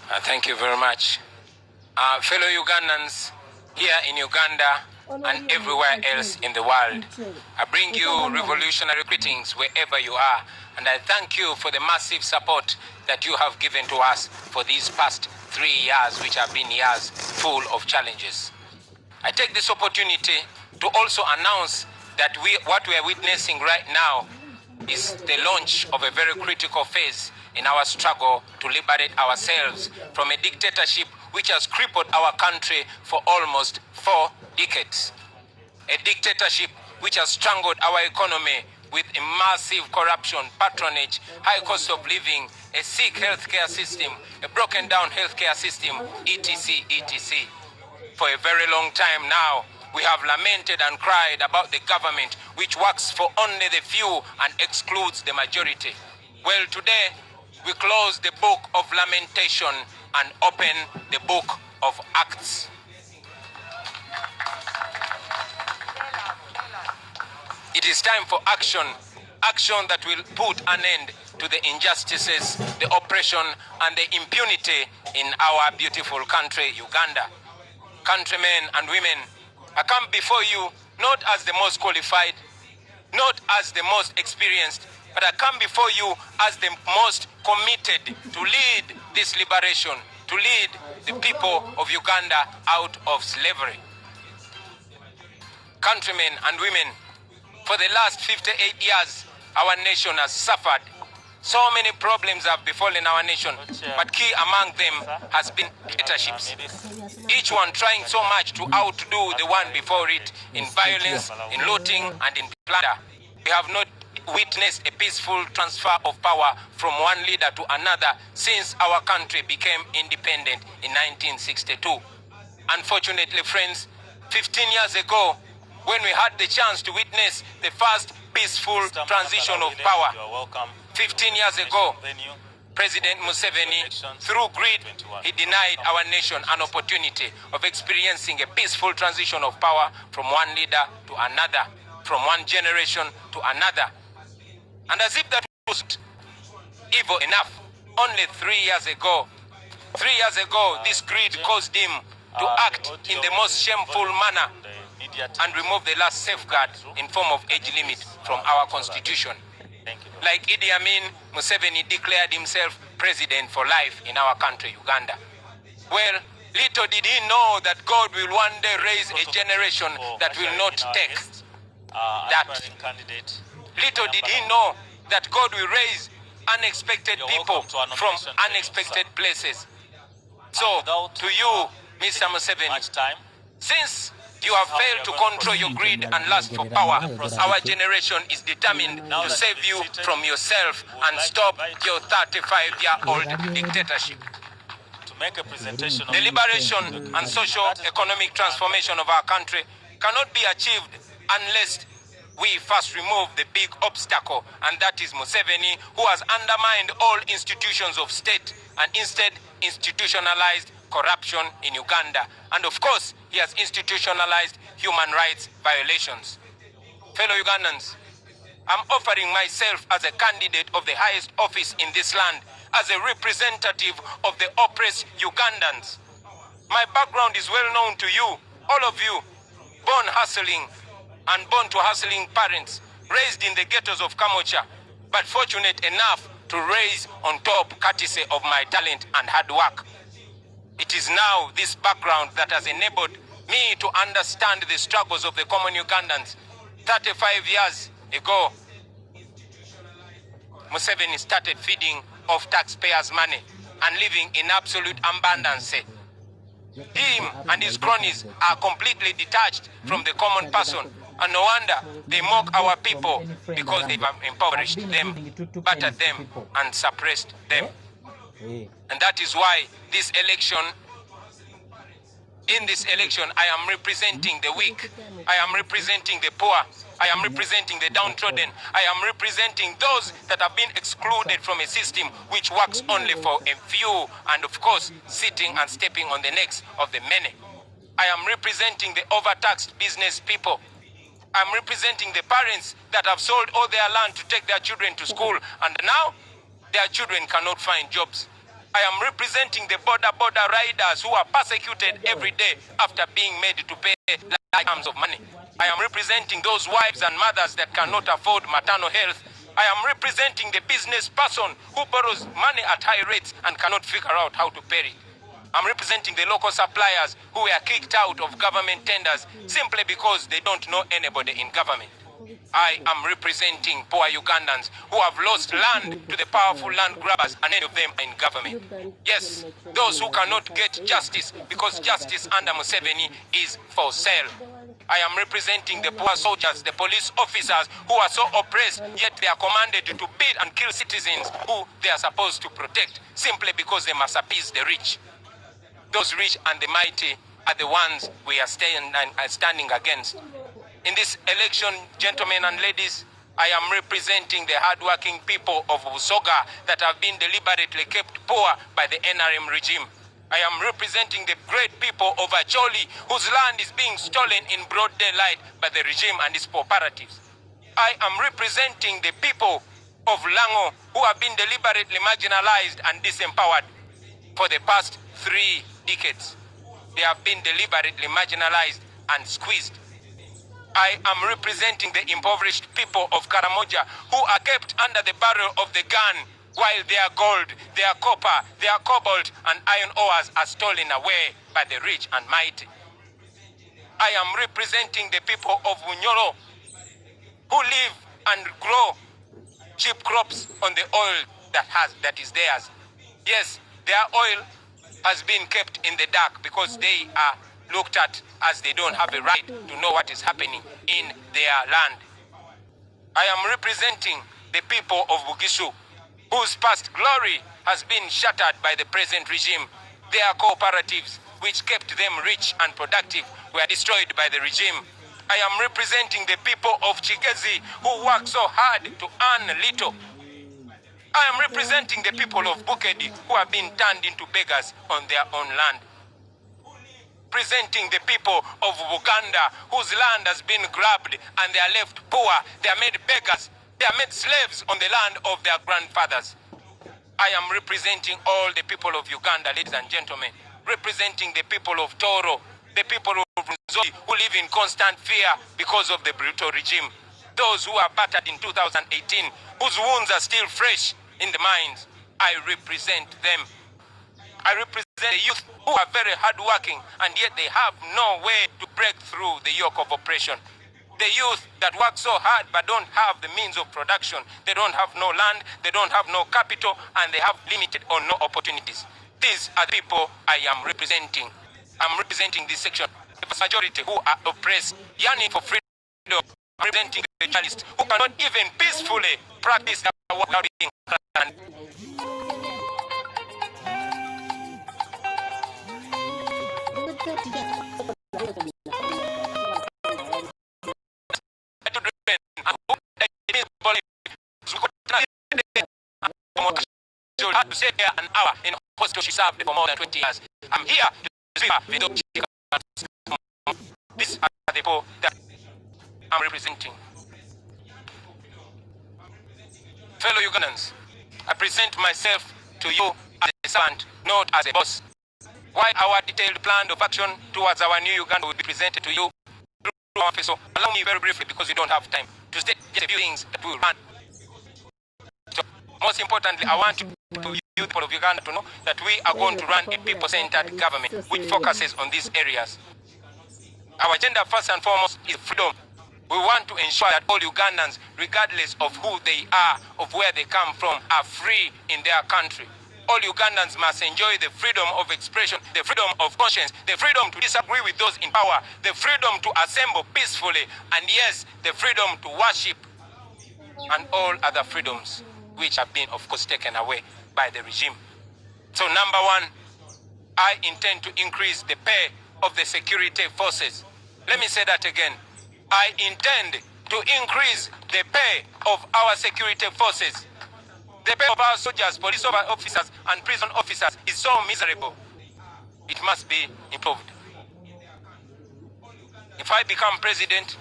Thank you very much. Fellow Ugandans here in Uganda and everywhere else in the world, I bring you revolutionary greetings wherever you are, and I thank you for the massive support that you have given to us for these past 3 years, which have been years full of challenges. I take this opportunity to also announce that what we are witnessing right now is the launch of a very critical phase in our struggle to liberate ourselves from a dictatorship which has crippled our country for almost 4 decades. A dictatorship which has strangled our economy with a massive corruption, patronage, high cost of living, a sick healthcare system, a broken down healthcare system, etc., etc. For a very long time now, we have lamented and cried about the government which works for only the few and excludes the majority. Well, today, we close the book of lamentation and open the book of acts. It is time for action, action that will put an end to the injustices, the oppression, and the impunity in our beautiful country, Uganda. Countrymen and women, I come before you not as the most qualified, not as the most experienced, but I come before you as the most committed to lead this liberation, to lead the people of Uganda out of slavery. Countrymen and women, for the last 58 years, our nation has suffered. So many problems have befallen our nation, but key among them has been dictatorships. Each one trying so much to outdo the one before it in violence, in looting, and in plunder. We have not witnessed a peaceful transfer of power from one leader to another since our country became independent in 1962. Unfortunately, friends, 15 years ago, when we had the chance to witness the first peaceful transition of power, 15 years ago, President Museveni, through greed, he denied our nation an opportunity of experiencing a peaceful transition of power from one leader to another, from one generation to another. And as if that was evil enough, only 3 years ago, this greed caused him to act in the most shameful manner and remove the last safeguard in form of age limit from our constitution. Like Idi Amin, Museveni declared himself president for life in our country, Uganda. Well, little did he know that God will one day raise a generation that will not take that. Little did he know that God will raise unexpected people from unexpected places. So, to you, Mr. Museveni, since you have failed to control your greed and lust for power, our generation is determined to save you from yourself and stop your 35-year-old dictatorship. The liberation and socio-economic transformation of our country cannot be achieved unless we first remove the big obstacle, and that is Museveni, who has undermined all institutions of state and instead institutionalized corruption in Uganda. And of course, he has institutionalized human rights violations. Fellow Ugandans, I'm offering myself as a candidate of the highest office in this land, as a representative of the oppressed Ugandans. My background is well known to you, all of you, born hustling and born to hustling parents, raised in the ghettos of Kamocha, but fortunate enough to raise on top courtesy of my talent and hard work. It is now this background that has enabled me to understand the struggles of the common Ugandans. 35 years ago, Museveni started feeding off taxpayers' money and living in absolute abundance. Him and his cronies are completely detached from the common person. And no wonder they mock our people because they've impoverished them, battered them, and suppressed them. And that is why this election, in this election, I am representing the weak. I am representing the poor. I am representing the downtrodden. I am representing those that have been excluded from a system which works only for a few, and of course, sitting and stepping on the necks of the many. I am representing the overtaxed business people. I'm representing the parents that have sold all their land to take their children to school, and now their children cannot find jobs. I am representing the border riders who are persecuted every day after being made to pay large sums of money. I am representing those wives and mothers that cannot afford maternal health. I am representing the business person who borrows money at high rates and cannot figure out how to pay it. I'm representing the local suppliers who were kicked out of government tenders simply because they don't know anybody in government. I am representing poor Ugandans who have lost land to the powerful land grabbers, and many of them are in government. Yes, those who cannot get justice because justice under Museveni is for sale. I am representing the poor soldiers, the police officers who are so oppressed, yet they are commanded to beat and kill citizens who they are supposed to protect simply because they must appease the rich. Those rich and the mighty are the ones we are standing against. In this election, gentlemen and ladies, I am representing the hardworking people of Busoga that have been deliberately kept poor by the NRM regime. I am representing the great people of Acholi, whose land is being stolen in broad daylight by the regime and its cooperatives. I am representing the people of Lango, who have been deliberately marginalized and disempowered for the past 3 decades. They have been deliberately marginalized and squeezed. I am representing the impoverished people of Karamoja who are kept under the barrel of the gun while their gold, their copper, their cobalt and iron ores are stolen away by the rich and mighty. I am representing the people of Bunyoro who live and grow cheap crops on the oil that is theirs. Yes, their oil has been kept in the dark because they are looked at as they don't have a right to know what is happening in their land. I am representing the people of Bugishu, whose past glory has been shattered by the present regime. Their cooperatives, which kept them rich and productive, were destroyed by the regime. I am representing the people of Chigezi, who work so hard to earn little. I am representing the people of Bukedi, who have been turned into beggars on their own land. Representing the people of Uganda, whose land has been grabbed and they are left poor. They are made beggars. They are made slaves on the land of their grandfathers. I am representing all the people of Uganda, ladies and gentlemen, representing the people of Toro, the people of Nzoi, who live in constant fear because of the brutal regime. Those who are battered in 2018, whose wounds are still fresh in the minds. I represent them. I represent the youth who are very hardworking and yet they have no way to break through the yoke of oppression. The youth that work so hard but don't have the means of production. They don't have no land, they don't have no capital, and they have limited or no opportunities. These are the people I am representing. I'm representing this section. The majority who are oppressed, yearning for freedom. I'm representing the journalists who cannot even peacefully practice their work without being planned. To stay here an hour in a hospital she served for more than 20 years. I'm here to speak with these are the people that I'm representing. Fellow Ugandans, I present myself to you as a servant, not as a boss. Why our detailed plan of action towards our new Uganda will be presented to you through our officer. Allow me very briefly, because we don't have time, to state just a few things that we will run. So, most importantly, I want you, the people of Uganda, to know that we are going to run a people-centered government which focuses on these areas. Our agenda, first and foremost, is freedom. We want to ensure that all Ugandans, regardless of who they are, of where they come from, are free in their country. All Ugandans must enjoy the freedom of expression, the freedom of conscience, the freedom to disagree with those in power, the freedom to assemble peacefully, and yes, the freedom to worship, and all other freedoms which have been, of course, taken away by the regime. So, number one, I intend to increase the pay of the security forces. Let me say that again. I intend to increase the pay of our security forces. The pay of our soldiers, police officers, and prison officers is so miserable. It must be improved. If I become president,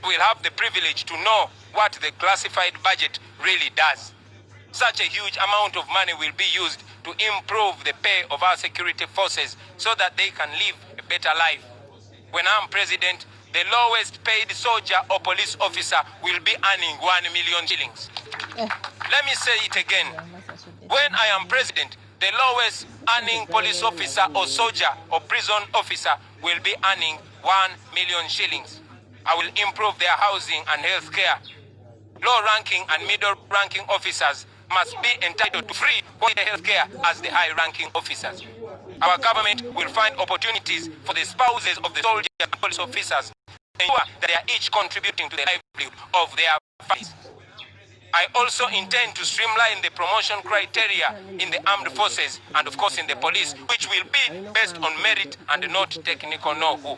we'll have the privilege to know what the classified budget really does. Such a huge amount of money will be used to improve the pay of our security forces so that they can live a better life. When I'm president, the lowest paid soldier or police officer will be earning 1 million shillings. Let me say it again. When I am president, the lowest earning police officer or soldier or prison officer will be earning 1 million shillings. I will improve their housing and health care. Low-ranking and middle-ranking officers must be entitled to free quality health care as the high-ranking officers. Our government will find opportunities for the spouses of the soldiers and police officers to ensure that they are each contributing to the livelihood of their families. I also intend to streamline the promotion criteria in the armed forces and of course in the police, which will be based on merit and not technical know-how.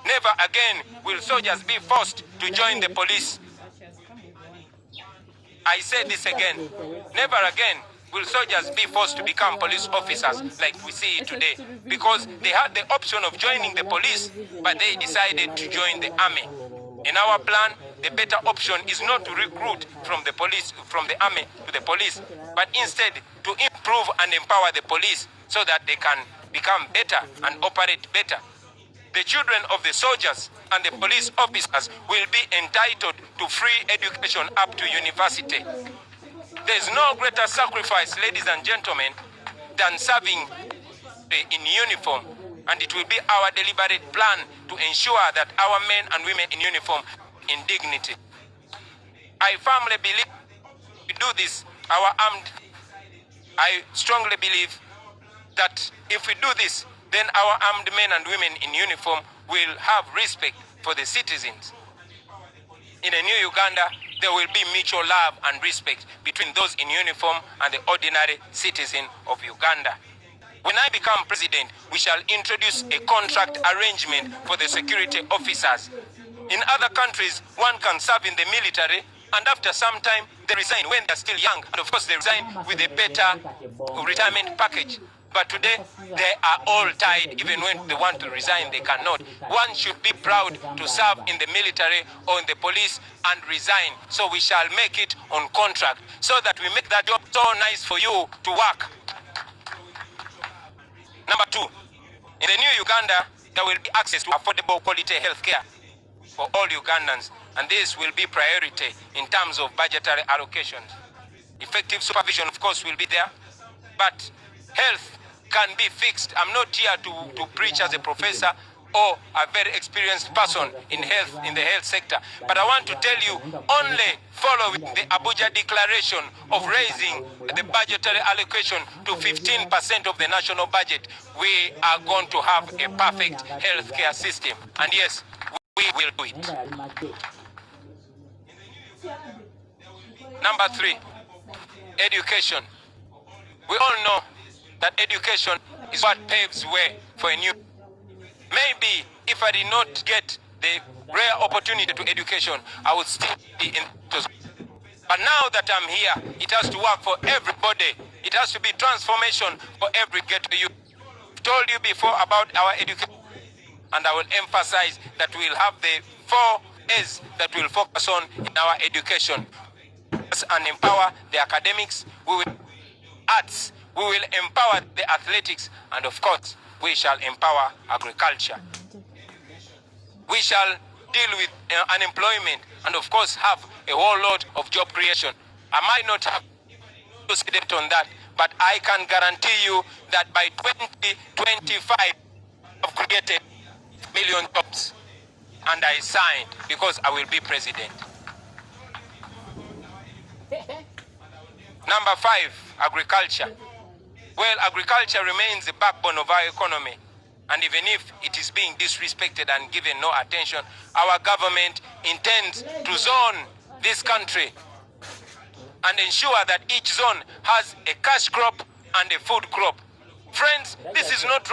Never again will soldiers be forced to join the police. I say this again. Never again will soldiers be forced to become police officers like we see today, because they had the option of joining the police, but they decided to join the army. In our plan, the better option is not to recruit from the police, from the army to the police, but instead to improve and empower the police so that they can become better and operate better. The children of the soldiers and the police officers will be entitled to free education up to university. There is no greater sacrifice, ladies and gentlemen, than serving in uniform, and it will be our deliberate plan to ensure that our men and women in uniform in dignity. I firmly believe we do this, I strongly believe that if we do this, then our armed men and women in uniform will have respect for the citizens. In a new Uganda, there will be mutual love and respect between those in uniform and the ordinary citizen of Uganda. When I become president, we shall introduce a contract arrangement for the security officers. In other countries, one can serve in the military, and after some time, they resign when they're still young. And of course, they resign with a better retirement package. But today, they are all tied. Even when they want to resign, they cannot. One should be proud to serve in the military or in the police and resign. So we shall make it on contract so that we make that job so nice for you to work. Number two, in the new Uganda, there will be access to affordable quality health care for all Ugandans. And this will be priority in terms of budgetary allocations. Effective supervision, of course, will be there. But health can be fixed. I'm not here to preach as a professor or a very experienced person in health, in the health sector. But I want to tell you, only following the Abuja declaration of raising the budgetary allocation to 15% of the national budget, we are going to have a perfect healthcare system. And yes, we will do it. Number three, education. We all know that education is what paves way for a new. Maybe if I did not get the rare opportunity to education, I would still be in. But now that I'm here, it has to work for everybody. It has to be transformation for every ghetto youth. I've told you before about our education, and I will emphasize that we'll have the 4 A's that we'll focus on in our education. And empower the academics, we will arts, we will empower the athletics, and of course, we shall empower agriculture. We shall deal with unemployment and of course have a whole lot of job creation. I might not have to say on that, but I can guarantee you that by 2025, I've created million jobs. And I signed because I will be president. Number 5, agriculture. Well, agriculture remains the backbone of our economy. And even if it is being disrespected and given no attention, our government intends to zone this country and ensure that each zone has a cash crop and a food crop. Friends, this is not